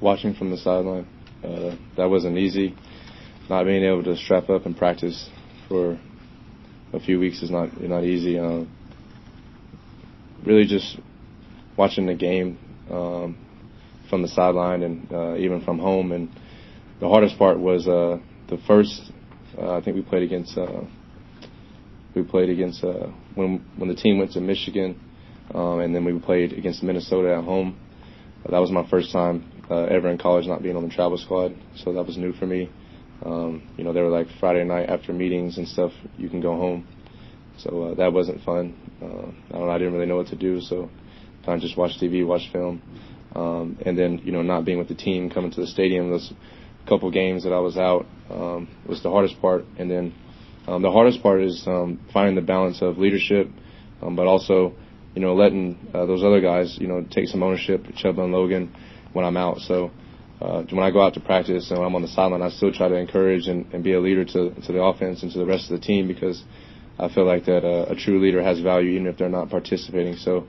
Watching from the sideline, that wasn't easy. Not being able to strap up and practice for a few weeks is not easy. Really just watching the game from the sideline and even from home. And the hardest part was the first. I think we played against when the team went to Michigan, and then we played against Minnesota at home. That was my first time ever in college not being on the travel squad, so that was new for me. They were like Friday night after meetings and stuff, you can go home. So that wasn't fun. I didn't really know what to do, so I just watch TV, watch film. And then, not being with the team, coming to the stadium, those couple games that I was out was the hardest part. And then the hardest part is finding the balance of leadership, but also, letting those other guys, take some ownership, Chubb and Logan, when I'm out. So when I go out to practice and when I'm on the sideline, I still try to encourage and be a leader to the offense and to the rest of the team, because I feel like that a true leader has value even if they're not participating. So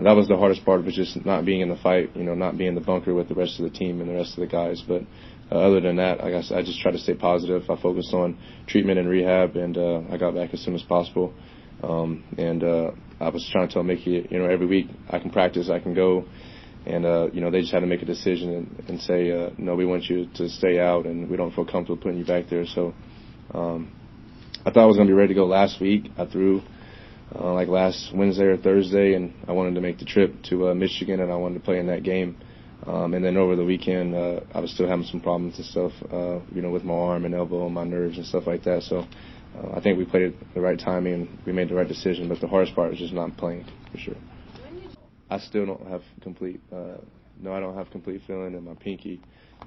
that was the hardest part, was just not being in the fight, not being in the bunker with the rest of the team and the rest of the guys. But other than that, I guess I just try to stay positive. I focused on treatment and rehab, and I got back as soon as possible. I was trying to tell Mickey, every week I can practice, I can go. And, they just had to make a decision and say, no, we want you to stay out, and we don't feel comfortable putting you back there. So I thought I was going to be ready to go last week. I threw like last Wednesday or Thursday, and I wanted to make the trip to Michigan, and I wanted to play in that game. And then over the weekend, I was still having some problems and stuff, with my arm and elbow and my nerves and stuff like that. So I think we played at the right timing and we made the right decision. But the hardest part was just not playing, for sure. I still don't have complete I don't have complete feeling in my pinky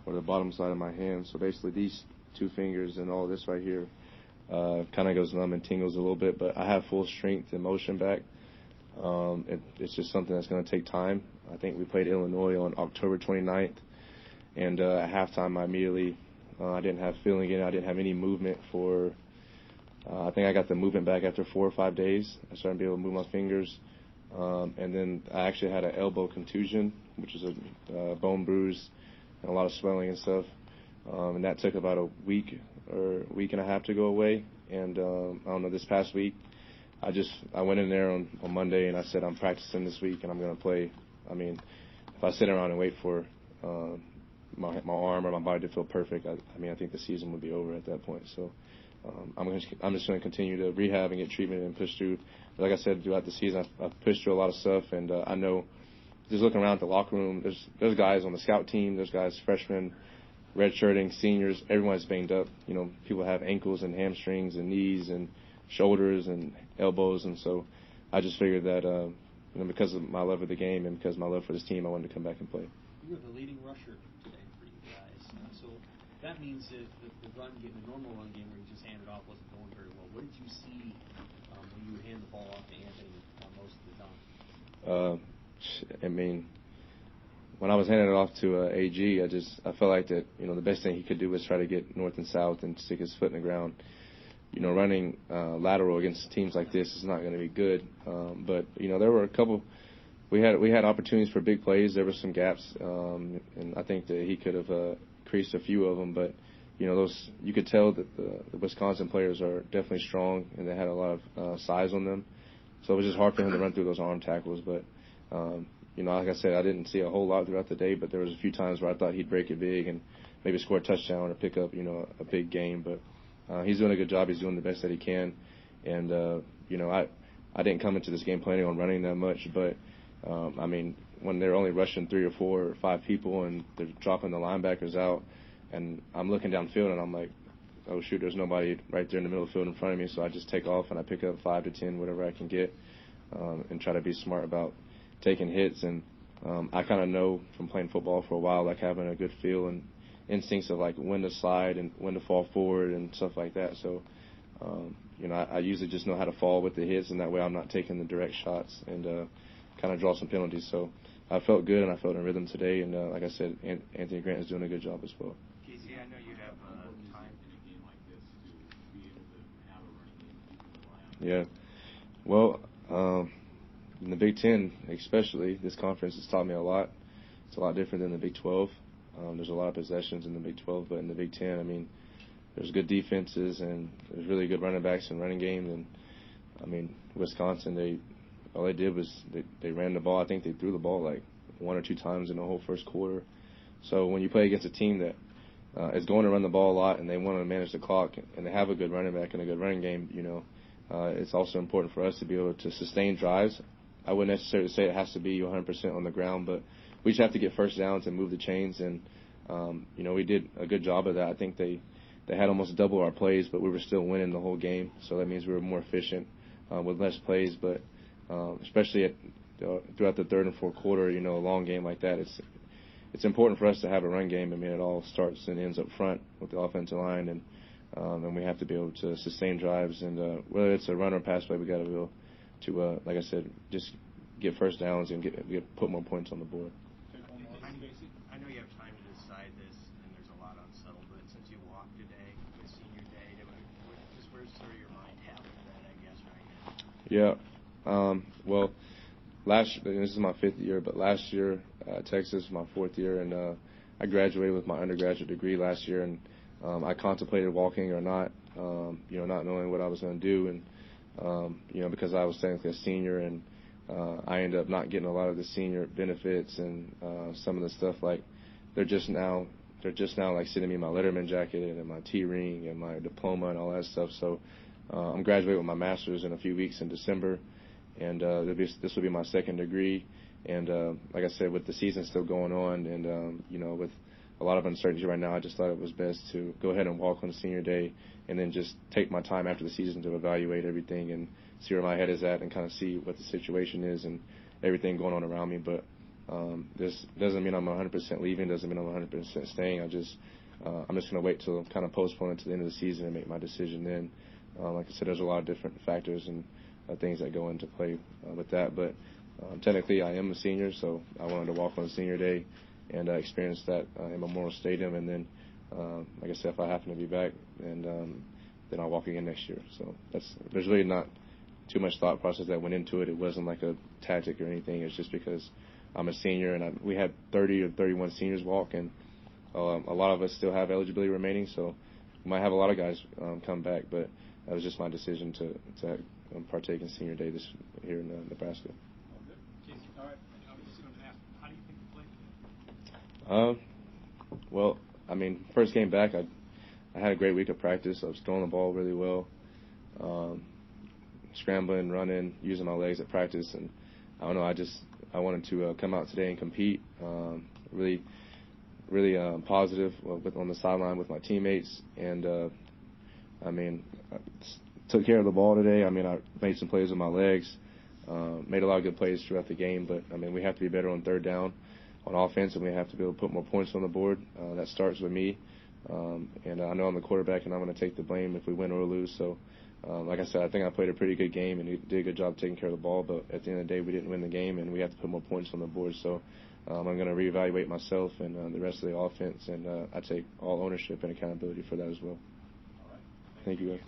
or the bottom side of my hand. So basically these two fingers and all this right here kind of goes numb and tingles a little bit. But I have full strength and motion back. It's just something that's going to take time. I think we played Illinois on October 29th. And at halftime, I didn't have feeling again. I didn't have any movement for, I think I got the movement back after 4 or 5 days. I started to be able to move my fingers. And then I actually had an elbow contusion, which is a bone bruise and a lot of swelling and stuff. And that took about a week or week and a half to go away. And I don't know, this past week, I went in there on Monday and I said, I'm practicing this week and I'm going to play. I mean, if I sit around and wait for my arm or my body to feel perfect, I think the season would be over at that point. So I'm just going to continue to rehab and get treatment and push through. Like I said, throughout the season, I've pushed through a lot of stuff, and I know, just looking around at the locker room, there's guys on the scout team, there's guys freshmen, redshirting, seniors, everyone's banged up. People have ankles and hamstrings and knees and shoulders and elbows, and so I just figured that because of my love of the game and because of my love for this team, I wanted to come back and play. You were the leading rusher today for you guys, so that means that the normal run game where you just hand it off wasn't going very well. What did you see when you would hand the ball off to Anthony most of the time? When I was handing it off to AG, I felt like that, the best thing he could do was try to get north and south and stick his foot in the ground. Running lateral against teams like this is not going to be good. But there were a couple. We had opportunities for big plays. There were some gaps, and I think that he could have creased a few of them. But those, you could tell that the Wisconsin players are definitely strong, and they had a lot of size on them. So it was just hard for him to run through those arm tackles. But like I said, I didn't see a whole lot throughout the day. But there was a few times where I thought he'd break it big and maybe score a touchdown or pick up a big game. But he's doing a good job. He's doing the best that he can. And I didn't come into this game planning on running that much. But when they're only rushing 3 or 4 or 5 people and they're dropping the linebackers out, and I'm looking downfield and I'm like, oh shoot, there's nobody right there in the middle of the field in front of me. So I just take off and I pick up 5 to 10, whatever I can get, and try to be smart about taking hits. And I kind of know from playing football for a while, like having a good feel and instincts of like when to slide and when to fall forward and stuff like that. So, I usually just know how to fall with the hits, and that way I'm not taking the direct shots and kind of draw some penalties. So I felt good and I felt in rhythm today. And like I said, Anthony Grant is doing a good job as well. Casey, I know you have time in a game like this to be able to have a running game to rely on. Yeah. Well, in the Big Ten especially, this conference has taught me a lot. It's a lot different than the Big 12. There's a lot of possessions in the Big 12, but in the Big 10, I mean, there's good defenses and there's really good running backs and running games. And I mean, Wisconsin, all they did was they ran the ball. I think they threw the ball like 1 or 2 times in the whole first quarter. So when you play against a team that is going to run the ball a lot and they want to manage the clock and they have a good running back and a good running game, it's also important for us to be able to sustain drives. I wouldn't necessarily say it has to be 100% on the ground, but we just have to get first downs and move the chains. And, we did a good job of that. I think they had almost double our plays, but we were still winning the whole game. So that means we were more efficient with less plays. But especially throughout the third and fourth quarter, a long game like that, it's important for us to have a run game. I mean, it all starts and ends up front with the offensive line, and we have to be able to sustain drives. And whether it's a run or pass play, we got to be able to, like I said, just get first downs and put more points on the board. I know you have time to decide this, and there's a lot unsettled, but since you walked today with senior day, where's sort of your mind at with that, I guess, right now? Yeah. Well, this is my 5th year, but last year, Texas was my 4th year, and I graduated with my undergraduate degree last year, and I contemplated walking or not, not knowing what I was going to do, and, because I was technically a senior, and I ended up not getting a lot of the senior benefits and some of the stuff, like they're just now like sending me my Letterman jacket and my T-ring and my diploma and all that stuff. So I'm graduating with my master's in a few weeks in December, and this will be my 2nd degree. And like I said, with the season still going on, and with a lot of uncertainty right now, I just thought it was best to go ahead and walk on senior day, and then just take my time after the season to evaluate everything and see where my head is at, and kind of see what the situation is and everything going on around me. But this doesn't mean I'm 100% leaving. Doesn't mean I'm 100% staying. I'm just going to wait till kind of postpone it to the end of the season and make my decision then. Like I said, there's a lot of different factors and things that go into play with that. But technically, I am a senior, so I wanted to walk on senior day and experience that in Memorial Stadium. And then, like I said, if I happen to be back, and then I'll walk again next year. So there's really not too much thought process that went into it. It wasn't like a tactic or anything. It's just because I'm a senior, and we had 30 or 31 seniors walk, and a lot of us still have eligibility remaining. So we might have a lot of guys come back, but that was just my decision to partake in senior day here in Nebraska. Casey, all right. I was just going to ask, how do you think you played today? Well, I mean, first game back, I had a great week of practice. I was throwing the ball really well, scrambling, running, using my legs at practice, and I don't know, I wanted to come out today and compete. Really positive on the sideline with my teammates, and I took care of the ball today. I mean, I made some plays with my legs, made a lot of good plays throughout the game, but I mean, we have to be better on third down on offense, and we have to be able to put more points on the board. That starts with me, and I know I'm the quarterback, and I'm going to take the blame if we win or lose. So, like I said, I think I played a pretty good game and did a good job taking care of the ball, but at the end of the day, we didn't win the game, and we have to put more points on the board. So I'm going to reevaluate myself and the rest of the offense, and I take all ownership and accountability for that as well. All right. Thank you, guys.